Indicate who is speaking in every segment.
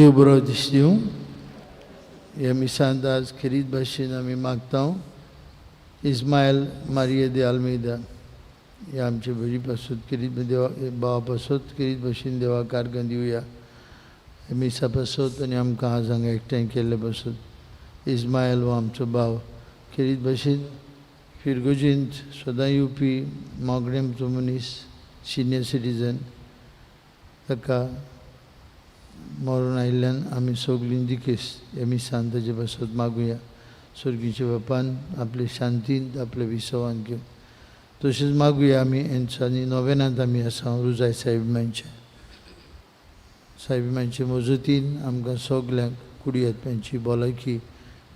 Speaker 1: देव बरो दीस दिवं. हे मिसांत आज खरीद भाशेन आमी मागता इस्मायल मारिये दे आल्मेदा हे आमचे बरी पासून खरीद देवा भावा पासून खरीद भाशेन देवा कारगां दिवया. मिसा पासून आनी आमकां आज हांगा एकठांय केल्ले पासून इस्मायल हो आमचो भाव खरीद भाशेन फिरगोजींत सदां येवपी मोगडेंचो मनीस सिनियर सिटीजन ताका मरून आयिल्ल्यान आमी सगळीं दिकेस हे मिसान ताजे पासून मागुया. स्वर्गीच्या बापान आपले शांतींत आपले विसवान घेवन तशेंच मागुया आमी हेंच्यांनी नोवेनांत आमी आसा रुजाय साहेबांचे मजतीन आमकां सगल्यांक कुडीयेत्यांची भलायकी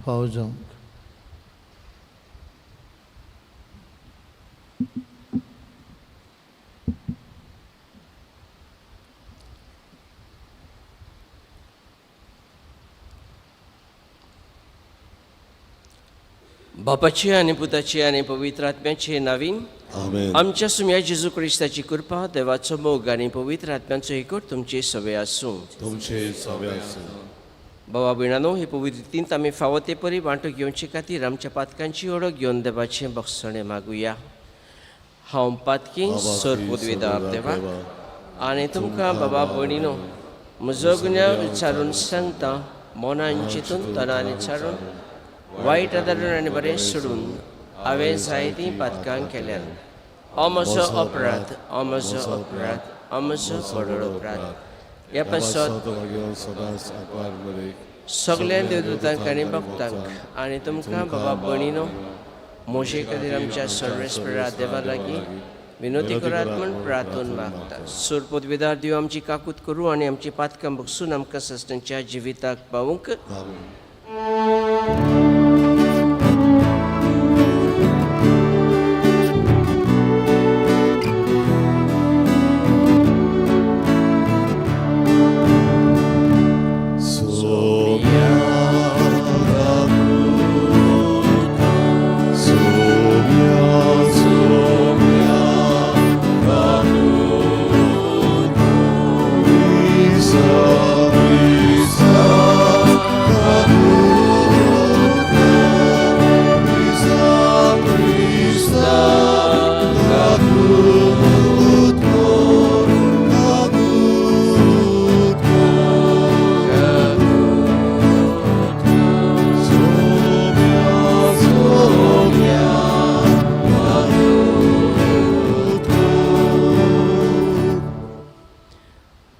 Speaker 1: फावो जावंक.
Speaker 2: बापाची आनी पुताची आनी पवित्र आत्म्याचे नावीन आमच्या सुम्या जेजू क्रिस्ताची कृपा देवाचो मोग आनी पवित्र आत्म्याचो एकूट तुमचे सवे आसूं. बाबा भयणानो, हे पवित्र तिथींत आमी फावो ते परी वांटो घेवचे खातीर आमच्या पातकांची ओळख घेवन देवाचें बक्षणे मागुया. हांव पातकी सोर पदवीदार देवा आनी तुमकां बाबा भयणीनो म्हजो गुन्यांव विचारून सांगता. मोनान चिंतून तनान विचारून वायट आदारून आनी बरें सोडून हांवें जायतीं पातकां केल्यान हो म्हजो अपराध, हो म्हजो अपराध, हो म्हजो व्हड अपराध. ह्या पासत सगळ्या देवदूतांक आनी भक्तांक आनी तुमकां बाबा भयणीनो मोशे खातीर आमच्या सर्वेस्परा देवा लागीं विनोदी करात म्हूण प्रार्थून मागता. सोर पदवीदार देव आमची काकूत करूं आनी आमची पातकां बगसून आमकां सस्तनच्या जिविताक पावूंक.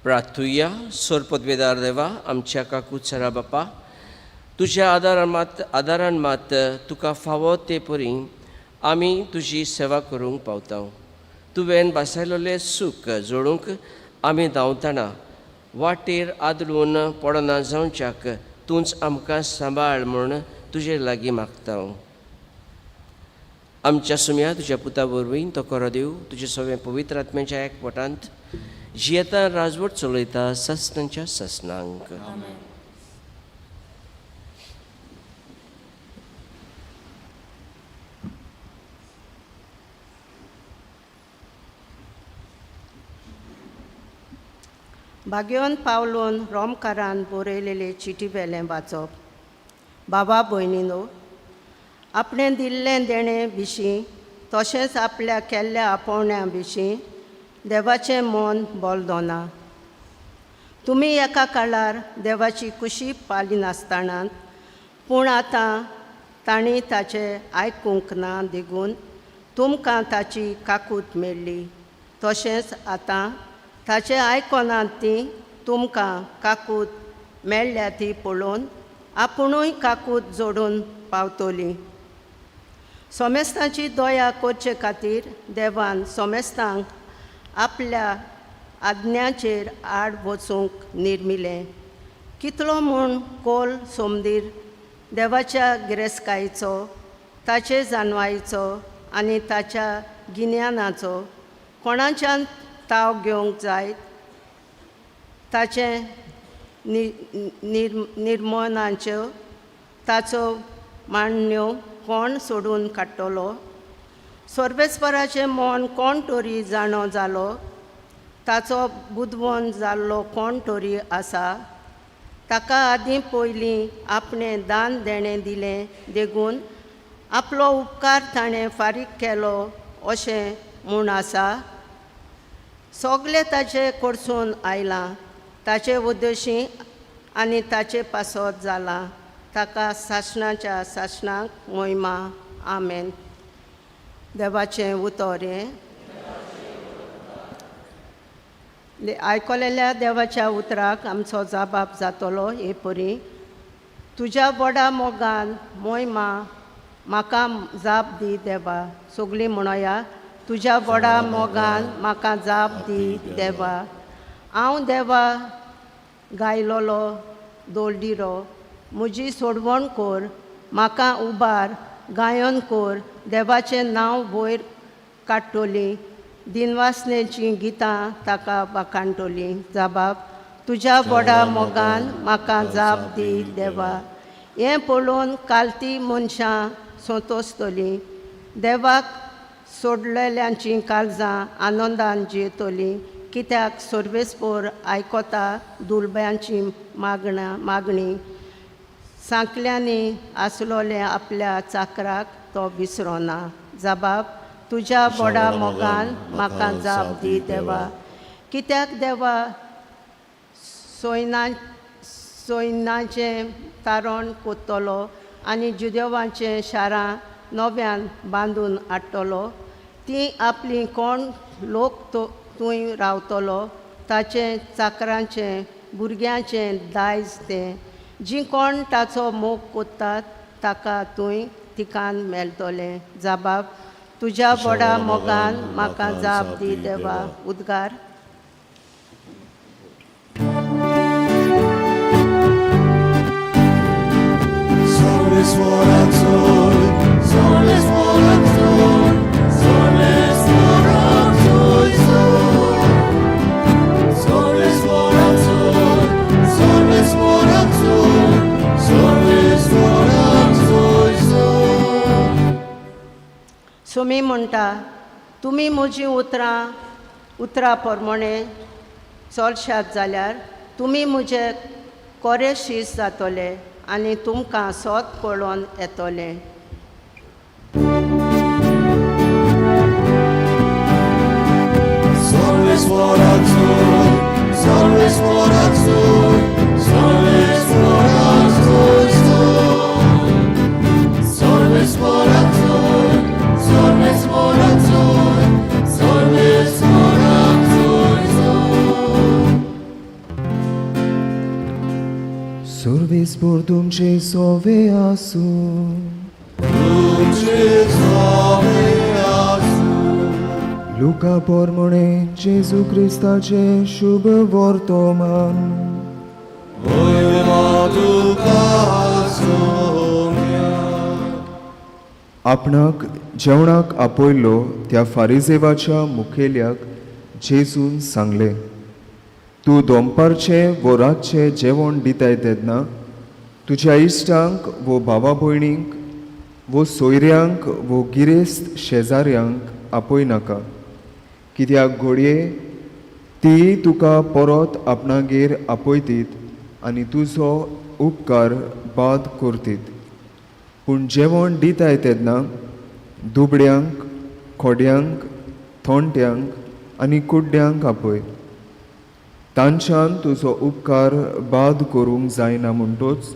Speaker 2: प्रार्थुया. सोर पदवीदार देवा आमच्या काकूचरा बापा, तुज्या आदारान मात तुका फावो ते परी आमी तुजी सेवा करूंक पावता. तुवें बासायलोले सूख जोडूंक आमी धांवतना वाटेर आदळून पडना जावच्याक तूंच आमकां सांबाळ म्हूण तुजे लागीं मागता. आमच्या सुम्या तुज्या पुता वरवीं तो करो देव तुजे सगळे पवित्र आत्म्याच्या एकवटांत जियेता राजवट चलयता सस्तनच्या ससनांक.
Speaker 3: भाग्योन पावलोन रोमकारान बरयलेले चिटी वेलें वाचप. बाबा भयणीनो, आपणें दिल्लें देणें विशीं तशेंच आपल्या केल्ल्या आपोवण्या विशीं देवाचें मन बोलदोना. तुमी एका काळार देवाची कुशी पाली नासतनात, पूण आतां तांणी ताचें आयकूंक ना देखून तुमकां ताची काकूत मेळ्ळी. तशेंच आतां ताचें आयकनात ती तुमकां काकूत मेळ्ळ्या ती पळोवन आपुणूय काकूत जोडून पावतली. सोमेस्तांची दया करचे खातीर देवान सोमेस्तांक आपल्या आज्ञाचेर आड वचूंक निर्मिलें. कितलो म्हूण कोल सोमदीर देवाच्या गिरेस्कायेचो, ताचे जानवायेचो आनी ताच्या गिन्यानाचो कोणाच्यान ताव घेवंक जायत. ताचे निर्मोनाच्यो ताचो मांडण्यो कोण सोडून काडटलो. सर्वेस्पराचें मन कोण तरी जाणो जालो, ताचो बुदवण जाल्लो कोण तरी आसा. ताका आदीं पयलीं आपणें दान देणें दिलें देखून आपलो उपकार ताणें फारीक केलो अशें म्हूण आसा. सगलें ताचे कडसून आयलां, ताचे उद्देशी आनी ताचे पासत जाला. ताका सासणाच्या सासणाक महिमा. आमेन. देवाचें उतर हें. आयकलेल्या देवाच्या उतराक आमचो जबाब जातलो हे परी. तुज्या व्हडा मोगान महिमा म्हाका जाप दी देवा. सगळीं म्हणया, तुज्या व्हडा मोगान म्हाका जाप दी देवा. हांव देवा गायलोलो दोलडिरो, म्हजी सोडवण कर, म्हाका उबार गायन कर. देवाचें नांव वयर काडटलीं, दिनवासनेचीं गितां ताका वाखाणटलीं. जबाब, तुज्या व्हडा मोगान म्हाका जाप दी देवा. हें पळोवन कालती मनशां संतोसतलीं, देवाक सोडलेल्यांचीं काळजां आनंदान जियेतलीं. कित्याक सर्वेस्पर आयकोता दुलब्यांची मागणी. सांकल्यांनी आसलोले आपल्या चाकराक तो विसरोना. जबाब, तुज्या व्हडा मोगान म्हाका जाप दी देवा. कित्याक देवा सोयनाचें तारण कोत्तलो आनी जुदेवांचें शारां नव्यान बांदून हाडटलो. तीं आपलीं कोण लोक थंय रावतलो. ताचें चाकरांचें भुरग्यांचें दायज तें. जीं कोण ताचो मोग कोत्तात ताका थंय ठिकाण मेळटलें. जबाब, तुज्या व्हडा मोगान म्हाका जाप दी देवा. उद्गार. सुमी म्हणटा, तुमी म्हजीं उतरां प्रमाणे चलशात जाल्यार तुमी म्हजे कोरे शीस जातले आनी तुमकां सोत कळोन येतलें.
Speaker 4: Sorvespor तुमचे सोवे आसूं. लुका पोरमोणे जेजू क्रिस्ताचे शुभ वर्तमान. आपणाक जेवणाक आपयलो त्या फारिजेवाच्या मुखेल्याक जेजून सांगलें, तूं दनपारचें वो रातचें जेवण दिताय तेन्ना तुज्या इश्टांक वो भावा भयणींक वो सोयऱ्यांक वो गिरेस्त शेजाऱ्यांक आपय नाका. कित्याक घोडये ती तुका परत आपणागेर आपयतीत आनी तुजो उपकार बाद करतीत. पूण जेवण दिताय तेन्ना दुबड्यांक, खोड्यांक, थोंट्यांक आनी कुड्ड्यांक आपय. तांच्यान तुजो उपकार बाद करूंक जायना म्हणटोच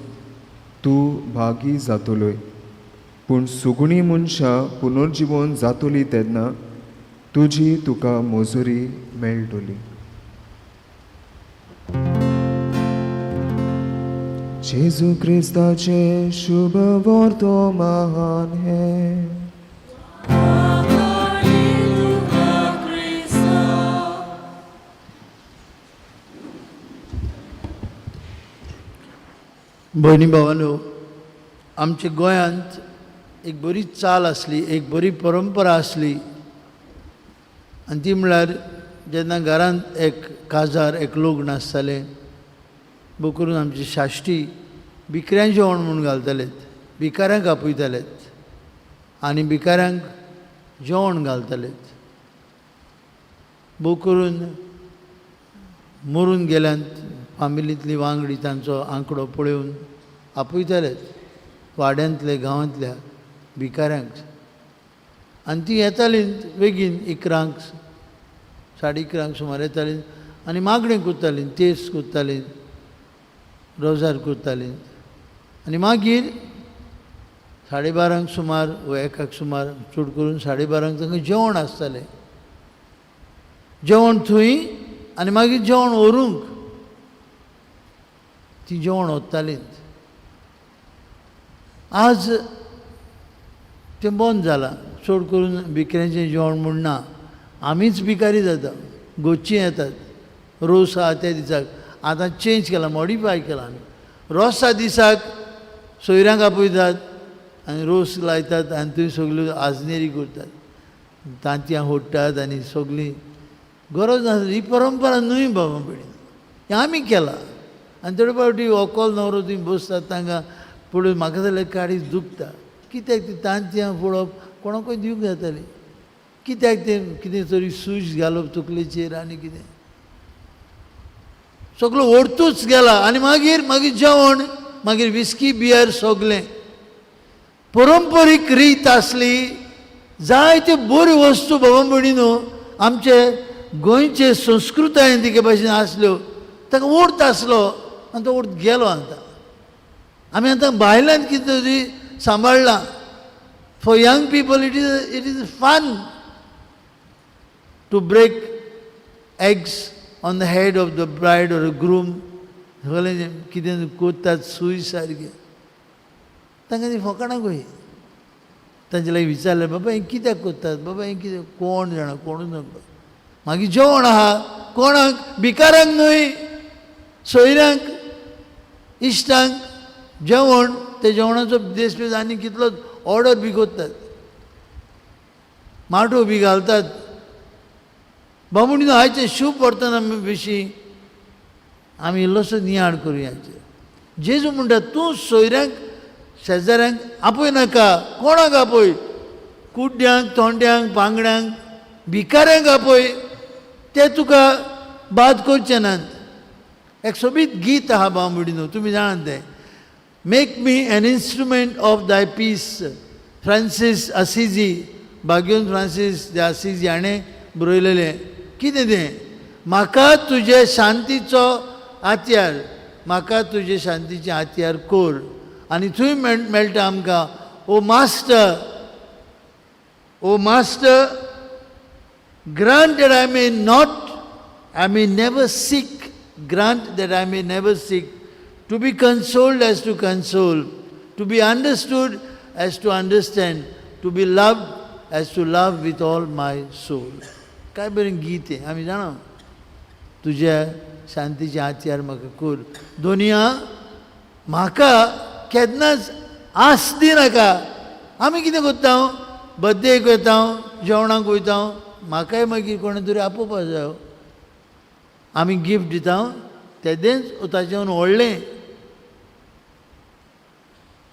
Speaker 4: तूं भागी जातलोय. पूण सुगुणी मनशां पुनर्जीवन जातली तेन्ना तुजी तुका मजुरी मेळटली. जेजू क्रिस्ताचे शुभ वर्तमान हे.
Speaker 1: भयणी भावांनो, आमच्या गोंयांत एक बरी चाल आसली, एक बरी परंपरा आसली, आनी ती म्हळ्यार जेन्ना घरांत एक काजार एक लग्न आसतालें, बो करून आमचे शाश्टी भिकऱ्यां जेवण म्हूण घालतालेत, भिकाऱ्यांक आपयतालेत आनी भिकाऱ्यांक जेवण घालतालेत. बो करून मरून गेल्यांत फामिलींतली वांगडी तांचो आंकडो पळोवन आपयतालेच वाड्यांतले गांवांतल्या भिकाऱ्यांक. आनी ती येतालीं बेगीन 11 11:30 सुमार येतालीं आनी मागणें करतालीं, तेस करतालीं, रोजार करतालीं. आनी मागीर 12:30 सुमार वा 1 सुमार चड करून 12:30 तांकां जेवण आसतालें. जेवण थंय आनी मागीर जेवण व्हरूंक ती जेवण व्हरतालीं. आज तें बंद जालां. चड करून भिकाऱ्यांचें जेवण म्हूण ना. आमीच भिकारी जाता, गोच्ची येतात. रोस आहा त्या दिसाक आतां चेंज केला, मॉडिफाय केला आमी. रोसा दिसाक सोयऱ्यांक आपयतात आनी रोस लायतात आनी थंय सगल्यो आजनेरी करतात, तांतयां होडटात आनी सगळीं गरज ना. ही परंपरा न्हय बाबा पिढी, हें आमी केलां. आनी थोडे फावटी व्हंकल न्हवरो थंय बसतात, तांकां पळोवन म्हाका जाल्यार काळीज दुखता. कित्याक ती तांतयां फोडप कोणाकूय दिवंक जाताली. कित्याक तें कितें तरी सूज घालप तकलेचेर आनी कितें सगळो ओडतूच गेला. आनी मागीर मागीर जेवण, मागीर विस्की बियर सगलें. परंपरीक रीत आसली. जायत्यो बऱ्यो वस्तू बाबा भयणीनो आमचे गोंयचे संस्कृतायेन तिके भाशेन आसल्यो, ताका ओर्त आसलो आनी तो ओर्त गेलो. आतां आमी आतां बायलांत कितें तरी सांबाळ्ळां. For young people it is fun to break eggs on the head of the bride or groom. सगळें कितें कोत्तात सूय सारकें, तांकां ती फकाणां कशी. तांचे लागीं विचारलें, बाबा हें कित्याक कोत्तात, बाबा हें कितें, कोण जाणा, कोणूच नकळो. मागीर जेवण आहा कोणाक, भिकाऱ्यांक न्हय, सोयऱ्यांक, इश्टांक जेवण. ते जेवणाचो देश आनी कितलोच ऑर्डर बी करतात, माटो बी घालतात. बाबुणीनो आयचे शुभ वर्तना विशीं आमी इल्लोसो नियाळ करुया. जेजू म्हणटा तूं सोयऱ्यांक शेजाऱ्यांक आपय नाका, कोणाक आपय, कुड्ड्यांक, थोंड्यांक, पांगड्यांक, भिकाऱ्यांक आपय, ते तुका बाद करचे नात. एक सोबीत गीत आहा बाबुणीनो, तुमी जाणात तें. Make me an instrument of thy peace. Francis Assisi, भाग्योन फ्रांसीस de असिजी हाणें बरयलेलें. कितें तें, म्हाका तुजे शांतीचो हातयार, म्हाका तुजे शांतीचें हातयार कोर. आनी थंय मेळटा आमकां, oh master, oh master, grant that I may never seek, grant that I may never seek, to be consoled as to console, to be understood as to understand, to be loved as to love with all my soul. काय बरें गीत हें, आमी जाणा. तुज्या शांतीचे हातयार म्हाका core. Doniya म्हाका केन्नाच आस दिनाका. आमी कितें करता, बर्थडेक वयता, जेवणाक वयता, म्हाकाय मागीर कोणें तरी आपोवपा जायो. आमी गिफ्ट दिता, तेदेंच ताचें व्हडलें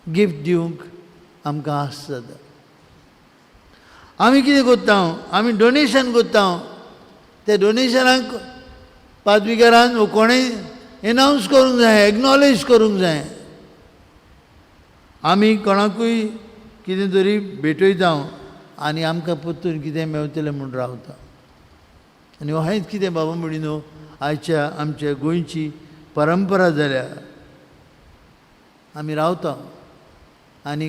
Speaker 1: गिफ्ट दिवंक आमकां आस जाता. आमी कितें करता, आमी डोनेशन करता. ते डोनेशनाक पाद्रीकारान कोणेंय एनावन्स करूंक जाय, एक्नॉलेज करूंक जाय. आमी कोणाकूय कितें तरी भेटयता आनी आमकां परतून कितें मेवतलें म्हूण रावता. आनी हेंच कितें बाबा म्हणिनो आयच्या आमच्या गोंयची परंपरा जाल्या. आमी रावता. आनी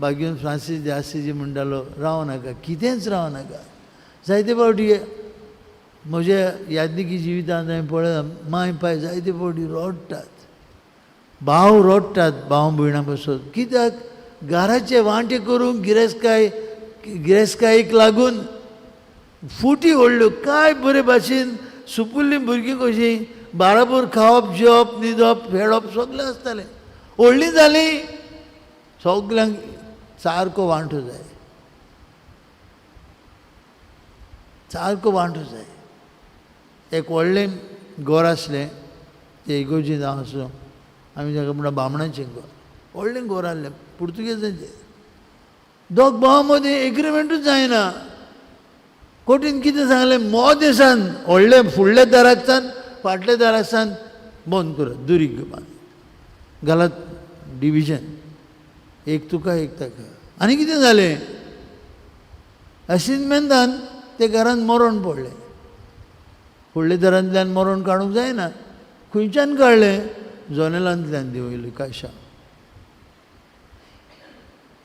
Speaker 1: भाग्योन फ्रांसीस de असिजी म्हणटालो, रावनाका, कितेंच रावनाका. जायते फावटी म्हज्या यादनिकी जिवितांत हांवें पळयलां, माय पाय जायते फावटी रडटात, भाव रडटात भाव भयणां पासून. कित्याक घराचे वांटे करूंक गिरेस्कायेक लागून फुटी व्हडल्यो, काय बरे भाशेन सुपुल्लीं भुरगीं कशीं बाराबर खावप, जेवप, न्हिदप, खेळप सगळें आसतालें. व्हडलीं जालीं, सगल्यांक सारको वांटो जाय, सारको वांटो जाय. एक व्हडलें घर आसलें, तें इगोर्जींत हांव आसूं, आमी ताका म्हणटा बामणाचें घर. व्हडलें घर आहलें पुर्तुगेजाचें. दोग भावां मदीं एग्रिमेंटूच जायना. कोटीन कितें सांगलें, मोदेसान व्हडले फुडल्या दाराकसान फाटल्या दाराकसान बंद करात दुरीग बांद घालात डिविजन एक तुका एक ताका आनी कितें जालें अशिजमेंतान ते घरांत मरण पडलें फुडले दारांतल्यान मरण काडूंक जायना खंयच्यान काडलें जनेलांतल्यान देंवयलें कायशा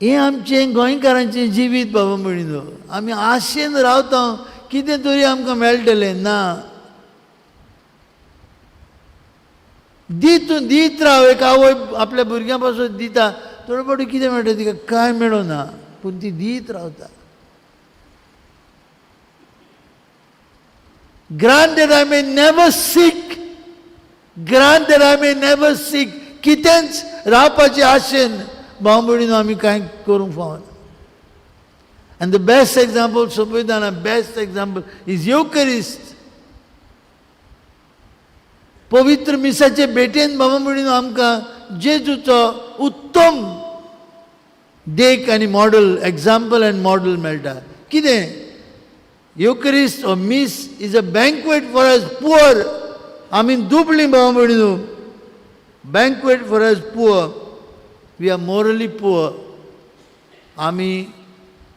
Speaker 1: हें आमचें गोंयकारांचें जिवीत बाबा भयणीनो आमी आशेन रावता कितें तरी आमकां मेळटलें ना दीत राव एक आवय आपल्या भुरग्यां पासून दिता थोडे फावटी कितें मेळटा तिका कांय मेळना पूण ती दीत रावता Grant that I may never seek. Grant that I may never seek. कितेंच रावपाची आशेन भाव भयणीनो आमी कांय करूंक फावना And the best example, Sopoidana, best example is Eucharist. पवित्र मिसाचे भेटेन बाबा भयणीनो आमकां जेजूचो उत्तम देख आनी मॉडल एक्झाम्पल एंड मॉडल मेळटा कितें Eucharist or Miss is a banquet for us poor. I mean, dupli bhava bhayinino. Banquet for us poor. We are morally poor. Ami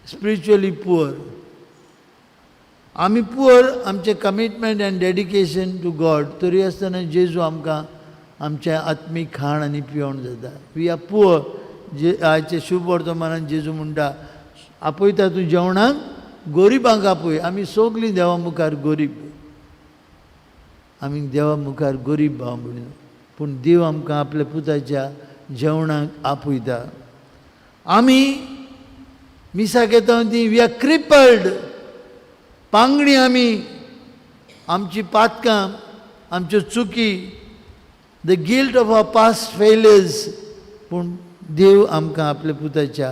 Speaker 1: spiritually poor. Ami poor, amche commitment and dedication to God. Tori astana Jesu amka amche atmik khan ani piyon jata. We are poor. Aचे शुभ वर्तमानान जेजू म्हणटा आपयता तूं जेवणाक गोरीबांक आपय आमी सगलीं देवा मुखार गोरीब आमी देवा मुखार गोरीब भाव भयणीनो पूण देव आमकां आपल्या पुताच्या जेवणाक आपयता आमी मिसाक येता ती वी आर क्रिपल्ड पांगडी आमी आमची पातकां आमच्यो चुकी the guilt of our past failures पूण देव आमकां आपल्या पुताच्या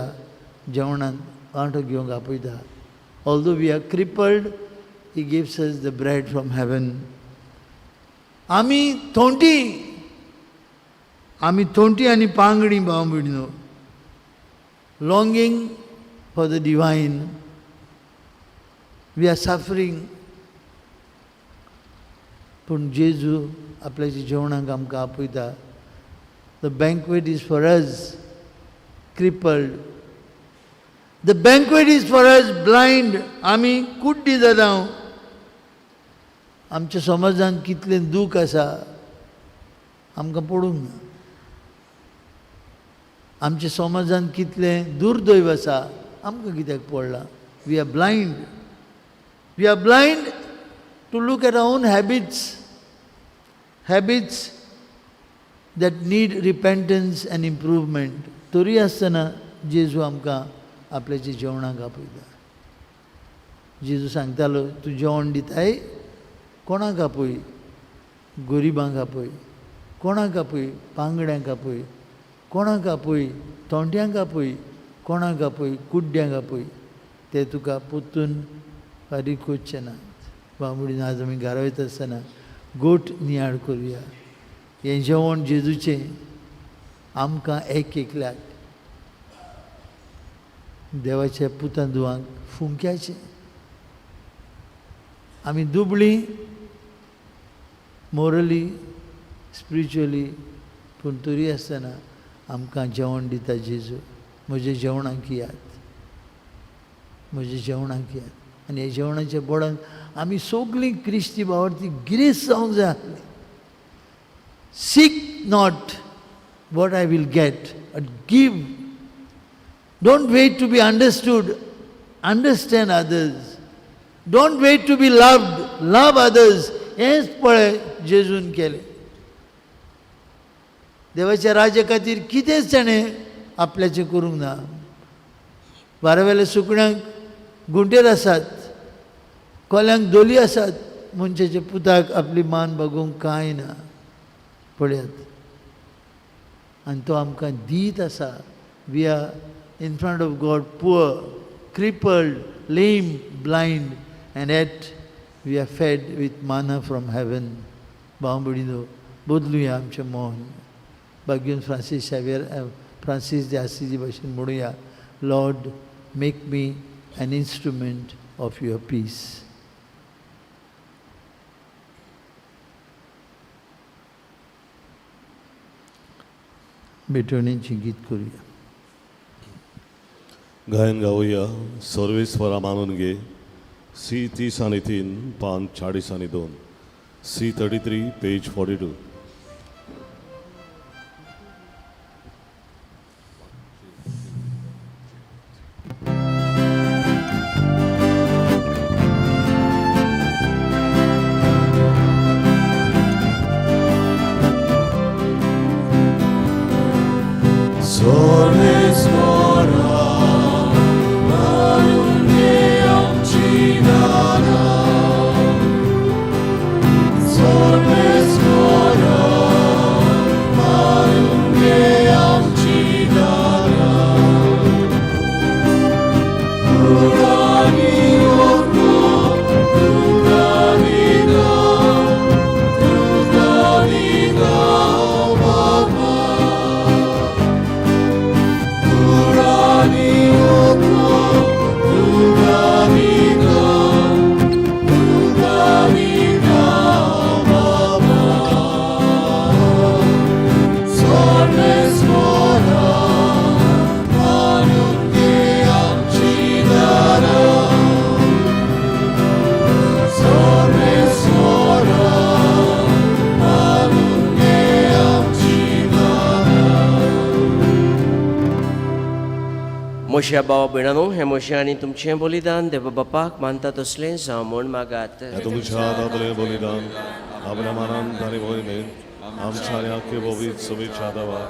Speaker 1: जेवणान वांटो घेवंक आपयता Although we are crippled, He gives us the bread from heaven. Ami thonti ani pangdi bhava bhayinino. Longing for the divine. We are suffering. Pun Jesu आपल्याची जेवणाक आमकां आपयता. The banquet is for us, crippled. The banquet is for us blind. आमी कुड्डी जाता आमच्या समाजान कितलें दूख आसा आमकां पडूंक ना आमच्या समाजान कितलें दुर्दैव आसा आमकां कित्याक पडलां we are blind to look at our own habits that need repentance and improvement. तरी आसतना जेजू आमकां आपल्याच्या जेवणाक आपयता जेजू सांगतालो तूं जेवण दिताय कोणाक आपय गोरिबांक आपय कोणाक आपय पांगड्यांक आपय कोणाक आपय थोंट्यांक आपय कोणाक आपय कुड्ड्यांक आपय ते तुका पोत्तून फारीक कोचचें ना बांबडीन आज आमी घरा वयता आसतना गोठ नियाळ करुया हें जेवण जेजूचें आमकां एकल्याक देवाच्या पुतांदुवांक फुंक्याचें आमी दुबळीं मोरली स्पिरिच्युअली पूण तरी आसतना आमकां जेवण दिता जेजू म्हज्या जेवणाक याद आनी हे जेवणाच्या बोडान आमी सगलीं क्रिस्ती भावार्थी गिरेस्त जावंक जाय आसलीं Seek not what I will get, but give. Don't wait to be understood. Understand others. Don't wait to be loved. Love others. हेंच पळय जेजून केलें देवाच्या राज्या खातीर कितेंच ताणें आपल्याचें करूंक ना बारावेल्या सुकण्यांक गुंटेर आसात कोल्यांक दोली आसात मनशाच्या पुताक आपली मान बगोवंक कांय ना पळयात आनी तो आमकां दीत आसा we are in front of God poor crippled lame blind and at we are fed with manna from heaven भाव भयणीनो बदलुया आमचें मोन भाग्यून फ्रांसीस de आसिजी भाशेन म्हणुया Lord make me an instrument of your peace भेटवणीची गीत करूया.
Speaker 5: गायन गाऊया सर्वेस्वरा मानून घे. C30 पान 40 C33 पेज 42.
Speaker 2: मोशा भावा भयणांनो, हे मोशे आनी तुमचें बलिदान देव बापाक मानता तसलें जावं म्हूण मागात.
Speaker 5: तुमच्या हातांतलें बलिदान आपल्या मानान ताणी मोहिमेन आमच्या आनी आख्खे बोबीत शुभेच्छा दावा.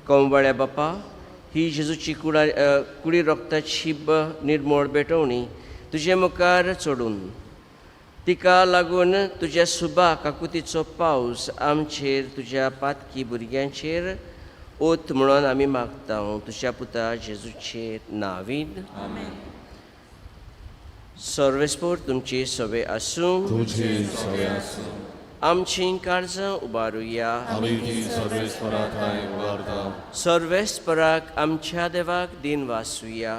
Speaker 2: कळंबळ्या बापा, ही जेजूची कुडी रोगताची निर्मळ भेटवणी तुजे मुखार चडून तिका लागून तुज्या सुबा काकुतीचो पावस आमचेर तुज्या पातकी भुरग्यांचेर ओत म्हणून आमी मागता तुज्या पुता जेजूचे नांवीन. सर्वेस्पोर तुमची सवय आसूं. आमची काळजां उबारुया. सर्वेस्पराक आमच्या देवाक दिन वासूया.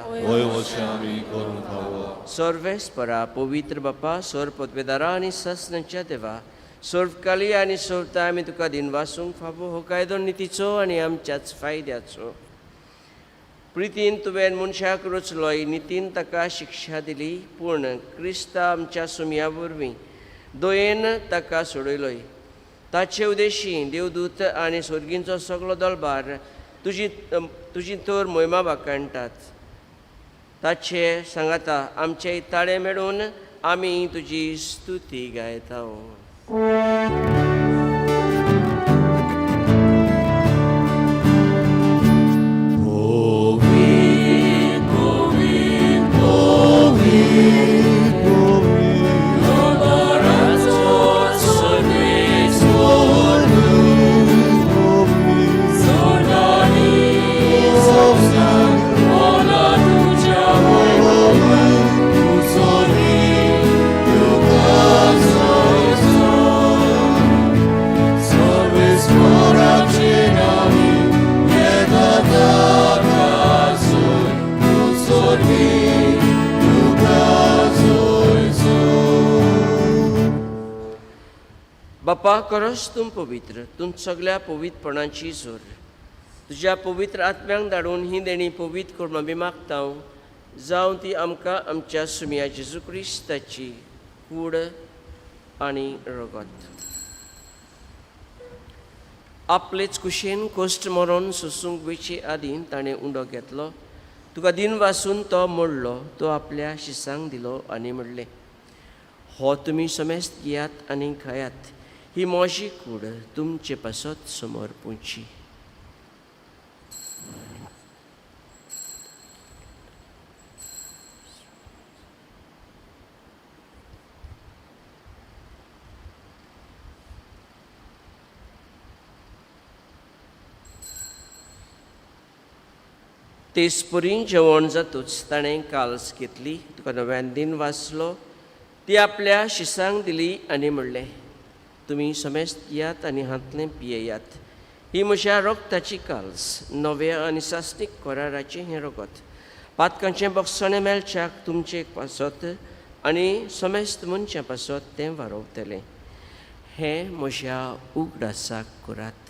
Speaker 2: सर्वेस्परा पवित्र बापा, सर्व पदवेदारा आनी ससनांच्या देवा, सर्वकाली आनी सर्वता आमी तुका दिन वासूंक फावो हो कायदो नितीचो आनी आमच्याच फायद्याचो. प्रितीन तुवें मनशाक रचलोय, नितीन ताका शिक्षा दिली, पूण क्रिस्ता आमच्या सुमया वरवीं दोयेन ताका सोडयलोय. ताचे उद्देशी देवदूत आनी स्वर्गींचो सगळो दळबार तुजी तर मोहिमा वाखाणटात. ताचे सांगाता आमचे ताळे मेळून आमी तुजी स्तुती गायता. बापा, करस तूं पवित्र, तूं सगळ्या पवित्रपणाची जोर तुज्या पवित्र आत्म्यांक धाडून ही देणी पवित्र करून आमी मागता. जावं ती आमकां आमच्या सुमया जेजू क्रिस्ताची कूड आनी रगत. आपलेच कुशेन कोश्ट मरोन सोसूंक वयचे आदीं ताणें उंडो घेतलो. तुका दिन वासून तो मोडलो. तो आपल्या शिसांक दिलो आनी म्हणलें, हो तुमी समेस्त घेयात आनी खायात. ही मोजी कूड तुमचे पासत समोर पुंची. तेसपरी जेवण जातूच ताणें काल्स घेतली, तुका नव्यान दिन वाचलो, ती आपल्या शिसांक दिली आनी म्हणलें, तुमी समेस्त घेयात आनी हातलें पियेयात. ही म्हज्या रोगताची काल्स, नव्या आनी सासणीक कराराचें हें रगत. पातकांचें बक्षणें मेलच्याक तुमचे पासत आनी समेस्त मनशां पासत तें वारवतलें. हें म्हज्या उगडासाक करात.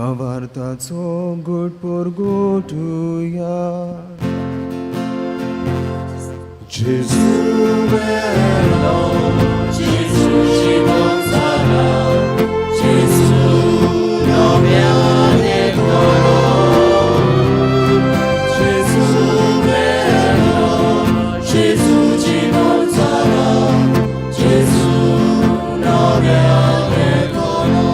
Speaker 4: भावार्थाचो घोटपोर घोटुया.
Speaker 5: Gesù bello, Gesù জীবন ধারা, Gesù নব্যানে করো. Gesù bello, Gesù জীবন ধারা, Gesù नव्याने करो.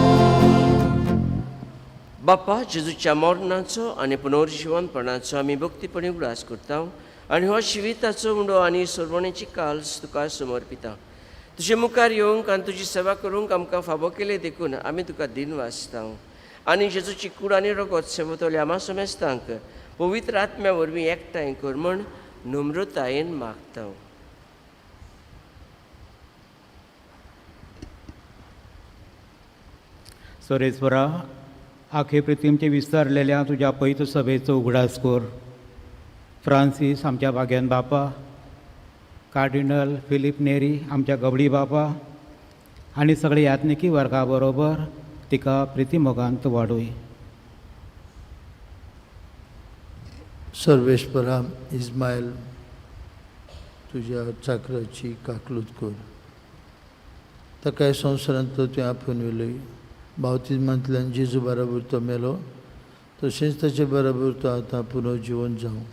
Speaker 2: बाप्पा जेजूच्या मरणाचो आनी पुनर्जीवनपणाचो आमी भक्तीपणी उगडास करता आनी हो शिविताचो उंडो आनी सोडवण्याची काल्स तुका समर्पिता. तुजे मुखार येवंक आनी तुजी सेवा करूंक आमकां फावो केले देखून आमी तुका दिन वाचता आनी जेजूची कूड आनी रगत सेवतले आमा समेस्तांक पवित्र आत्म्या वरवीं एकठांय कर म्हूण नम्रतायेन मागता.
Speaker 6: सोरेश्वरा, आखे प्रितीमचे विस्तारलेल्या तुझ्या पवित्र सभेचो उगडास कर. फ्रांसीस आमच्या भाग्यान बापा, कार्डिनल फिलीप नेरी आमच्या गवडी बापा आनी सगळे यात्निकी वर्गा बरोबर तिका प्रितीमोगांत वाडूय.
Speaker 1: सर्वेश्वरा, इस्माईल तुझ्या चाकराची काकलूत कर. ताका संवसारांत तुवें आपूण वेलोय. बावतिजमांतल्यान जेजू बरोबर तो मेलो, तशेंच ताचे बरोबर तो आतां पुनर्जीवन जावं.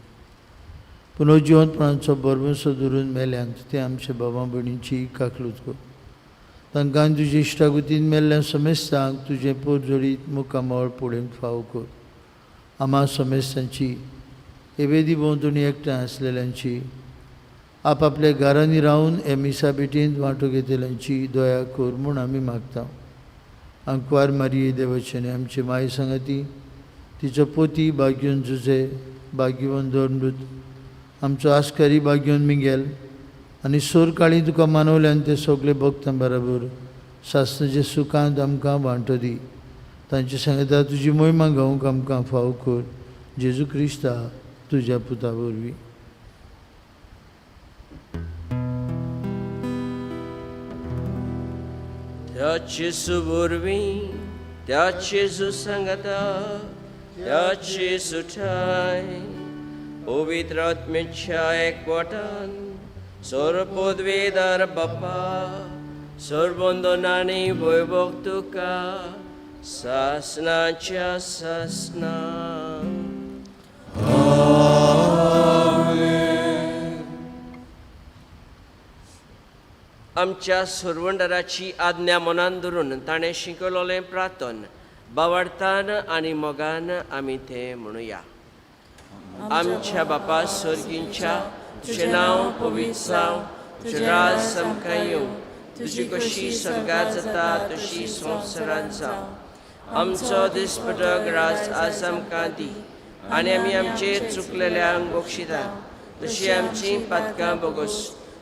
Speaker 1: पुनर्जीवनपणाचो बरमसो धरून मेल्यांक ते आमच्या भावां भयणींची काकलूत कर. तांकां तुजे इश्टागुतीन मेल्ल्या समेस्तांक तुजें पोर जोडीत मुखामळ पळोवंक फावो कर. आम्हा समेस्तांची एवेदी भोंवतणी एकठांय आसलेल्यांची, आपआपल्या घरांनी रावन हे मिसा बेटींत वांटो घेतलेल्यांची दया कर म्हूण आमी मागता. अंकवार मारिये देवाचें आमचे माय सांगाती, तिचो पोती भाग्योन जुजे, भाग्यवन दोरमृत, आमचो आस्कारी भाग्योन मिगेल आनी सोर काळी तुका मानवल्यान ते सगळे भक्तां बरोबर सासणाच्या सुखांत आमकां वांटो दी. तांचे सांगता तुजी मोहिमा गावूंक आमकां फावो कर. जेजू क्रिस्ता तुज्या पुता वरवीं.
Speaker 2: त्या जेजू वरवीं, त्या जेजू सांगता, त्या जेजू ठाय पवित्र आत्म्याच्या एकवटान सर्वपदवेदार बाप्पा, सर्ववंदनांनी वैभव तुका सासणाच्या सासना. आमच्या सर्वंडराची आज्ञा मनान धरून ताणें शिकवलेलें प्रार्थन बावार्थान आनी मोगान आमी तें म्हणुया. आमच्या बापा स्वर्गींच्या, तुजें नांव पवित्र जावं, तुजें राज सामकें येवं, तुजी कशी स्वर्गांत जाता तशी संवसारांत जावं. आमचो दिसपटक रास आज आमकां दी आनी आमी आमचेर चुकलेल्यांक बक्षिता तशी आमची पातकां बोगोस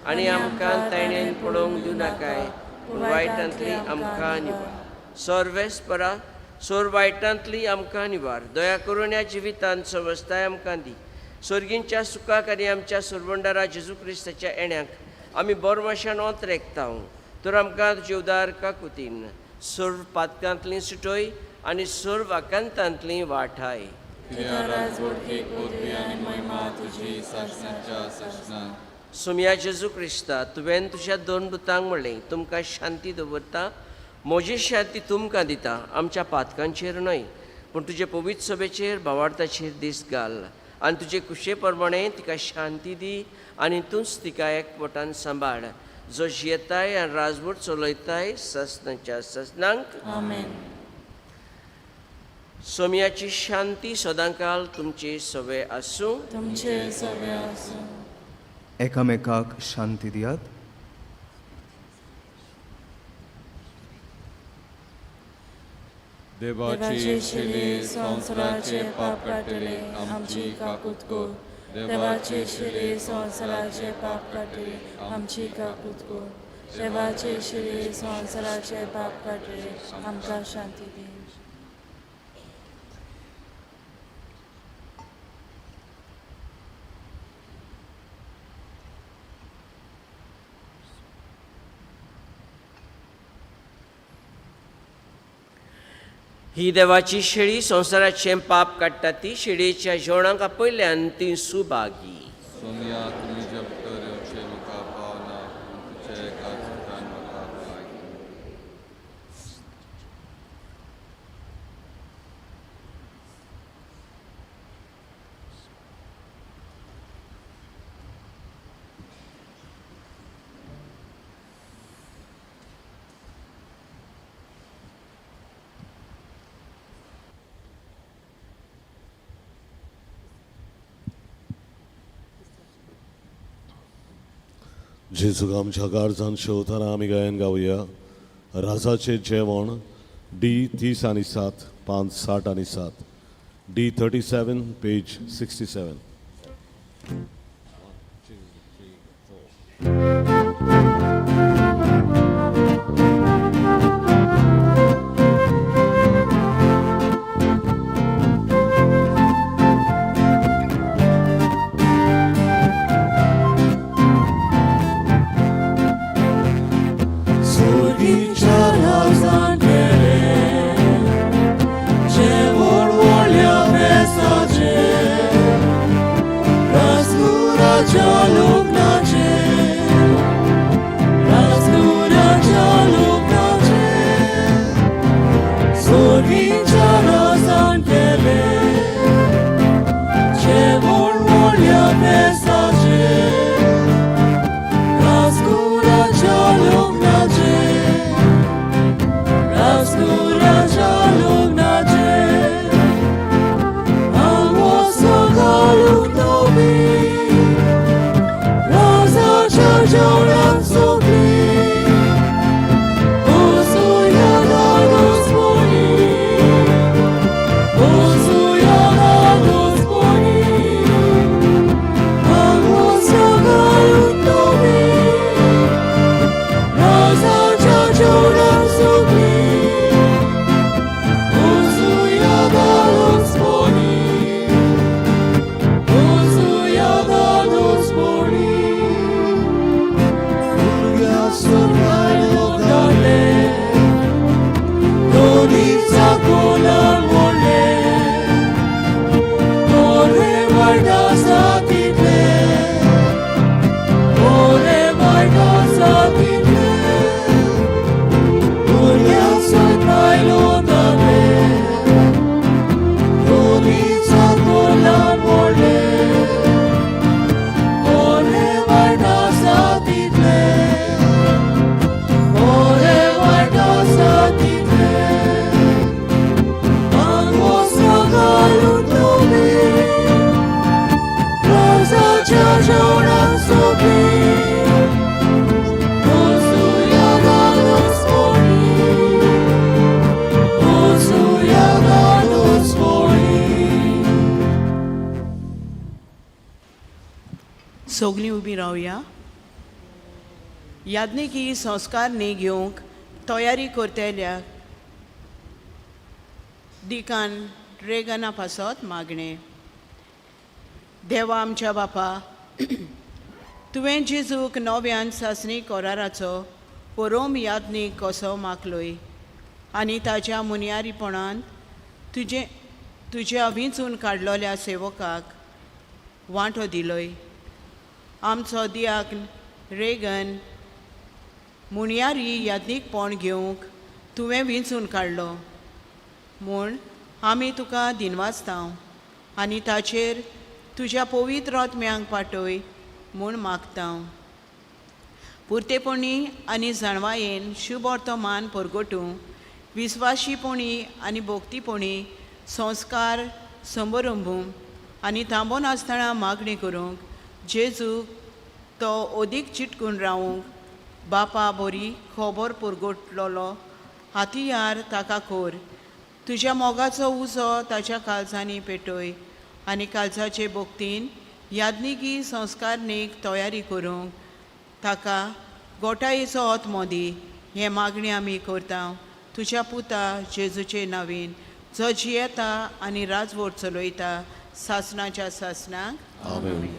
Speaker 2: आनी आमकां तायणेन पडोवंक दिवं नाकाय, पूण वायटांतली आमकां निवार. सर्वेस्परा, सोर वायटांतली आमकां निवार. दया करून ह्या जिवितांत समजताय आमकां दी. स्वर्गींच्या सुखाक आनी आमच्या सुरवंडारा जेजू क्रिस्ताच्या येण्याक आमी बोरमाशान वत रेखता. तर आमकां तुजे उदार काकुतीन सर्व पातकांतली सुटोय आनी सर्व वाकांतांतली वाठाय. सुम्या जेजू क्रिस्ता, तुवें तुज्या दोन दुतांक म्हणलें तुमकां शांती दवरता, म्हजी शांती तुमकां दिता. आमच्या पातकांचेर न्हय पूण तुजे पवित्र सभेचेर भावार्थाचेर दीस घाल आनी तुजे कुशे प्रमाणे तिका शांती दी आनी तूंच तिका एकवटान सांबाळ, जो जियेताय आनी राजवट चलयताय ससनाच्या ससनांक. आमेन. सोम्याची शांती सदांकाल तुमची सवय आसूं.
Speaker 4: एकामेकाक शांती दियात.
Speaker 7: देवाची शिले संवसाराचे पाप काटले आमची काकूत को. देवाचे शिले संवसाराचे पाप काटले आमची काकूत को. देवाचे शिले संवसाराचे पाप काटले आमकां शांती दी.
Speaker 2: ही देवाची शेळी संवसाराचें पाप काडटा ती शेळयेच्या जेवणाक आपयल्यान ती सुभागी.
Speaker 8: सोनिया तुमी जपतऱ्योचे म्हाका पावना तुमचे कातरान म्हाका पाय.
Speaker 5: जेजूक आमच्या काळजान शेवताना आमी गायन गावया. राजाचे जेवण D30 560 D37 पेज 67.
Speaker 9: सोगलीं उबी रावया. याज्ञिकी संस्कार न्ही घेवंक तयारी करतेल्या दिकान रेगना पासत मागणे. देवा आमच्या बापा, तुवें जेजूक नव्यान सासणी कोराराचो परोम याज्ञीक कसो मागलोय आनी ताच्या मुनियारीपणान तुज्या विंचून काडलोल्या सेवकाक वांटो दिलोय. आमचो दियाक रेगन मुनियारी याज्ञीकपण घेवंक तुवें विंचून काडलो म्हूण आमी तुका दिनवाजतांव आनी ताचेर तुज्या पवित्र आत्म्यांक पाठय म्हूण मागतां. पुर्तेपणी आनी जाणवायेन शुभ वर्तमान परगटूं विस्वाशीपणी आनी भोक्तीपणी संस्कार समारंभू आनी थांबोन आसतना मागणी करूंक जेजूक तो ओदीक चिटकून रावूंक बापा बरी खबर परगटलोलो हातियार ताका कोर. तुज्या मोगाचो उजो ताच्या काळजांनी पेटय आनी काळजाचे भोक्तीन याज्ञिकी संस्कारनीक तयारी करूंक ताका गोठायेचो आत्मो दी. हे मागणी आमी करता तुज्या पुता जेजूचे नांवीन, जो जियेता आनी राजवट चलयता सासणाच्या सासणाक. आमेन.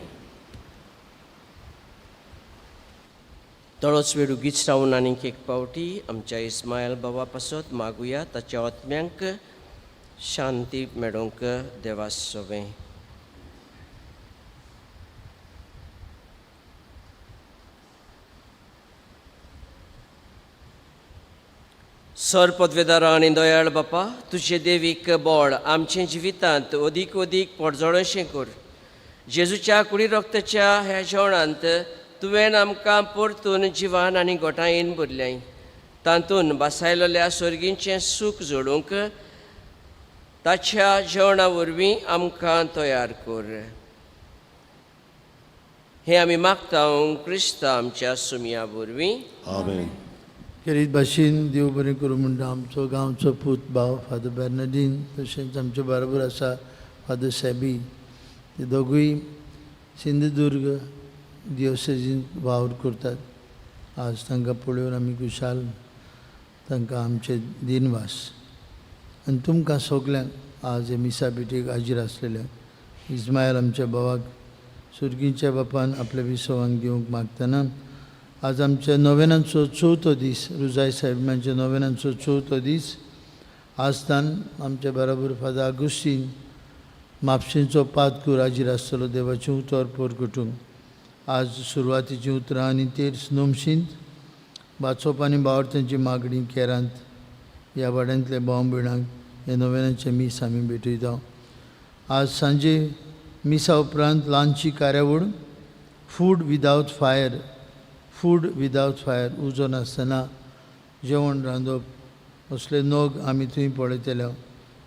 Speaker 2: तळोच वेळ उगीच रावून आनीक एक पावटी आमच्या इस्मायल बाबा पासत मागुया ताच्या आत्म्यांक शांती मेळोवंक देवा सोबें. सर पदवेदारा आनी दयाळ बापा, तुझे देवीक बोळ आमचे जिवितांत अदीक अदीक पडजळशें कर. जेजूच्या कुडी रक्ताच्या ह्या जेवणांत तुवें आमकां परतून जिवान आनी गोठायेन भरल्याय. तातूंत बसायलेल्या सर्गींचें सूख जोडूंक ताच्या जेवणा वरवीं आमकां तयार कर. हें आमी मागता क्रिस्ता आमच्या सुमया वरवीं.
Speaker 5: आमेन.
Speaker 1: खेरीत भाशेन देव बरें करूं म्हणटा आमचो गांवचो पूत भाव फादर बेर्नार्डीन, तशेंच आमचे बरोबर आसा फादर सॅबी. ते दोगूय सिंधुदुर्ग दियोसेजीन वावर करतात. आज तांकां पळोवन आमी खुशाल तांकां आमचे दिनवास. आनी तुमकां सगल्यांक आज हे मिसा भेटीक हाजीर आसलेल्यांक इस्मायल आमच्या भावाक सुर्गीच्या बापान आपल्या विसवांक दिवंक मागतना आज आमच्या नोवेनांचो 4थो दीस, रुजाय साहेबांच्या नोवेनांचो 4थो दीस आसतान आमच्या बरोबर फादर आगुस्तीन म्हापशेंचो पातकूर हाजीर आसतलो देवाचें उतर परगटूंक. आज सुरवातीचीं उतरां आनी तेर्स नोमशींत वाचप आनी बावर्थांची मागणी केरांत ह्या वाड्यांतल्या भाव भयणांक हे नोवेनांचें मीस आमी भेटयता. आज सांजे मिसा उपरांत ल्हानशी कार्यावळ फूड विदावट फायर उजो नासतना जेवण रांदप असले नग आमी थंय पळयतले.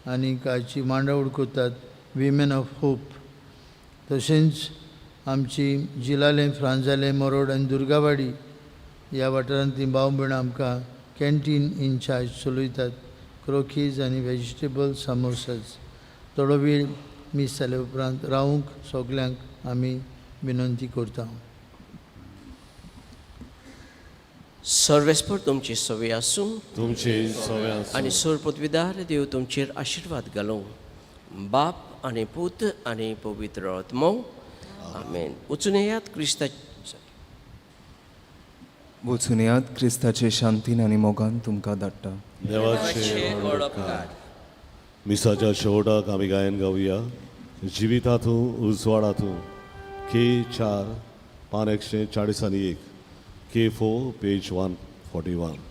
Speaker 1: आनी कांयची मांडावळ करतात विमेन ऑफ होप. तशेंच आमची जिलालें, फ्रांजालें, मोरोड आनी दुर्गावाडी ह्या वाठारांतलीं भाव भयणां आमकां कॅन्टीन इनचार्ज चलयतात. क्रोकीज आनी वेजिटेबल सामोसाज. थोडो वेळ मीस जाले उपरांत रावूंक सगल्यांक आमी विनंती करता.
Speaker 2: सर्वेस्पर तुमची सवय आसूं
Speaker 5: तुमची सवय
Speaker 2: आनी सर पदवीदार देव तुमचेर आशिर्वाद घालूं. बाप आनी पूत आनी पवित्र आत्मो. आमेन. वचून येयात
Speaker 4: क्रिस्ताचे शांतीन आनी मोगान तुमकां धाडटा.
Speaker 5: देवाचे मिसाच्या शेवटाक आमी गायन गावया. जिवितांतूं उजवाडांतूं K4 पान 141 K4 पेज 141.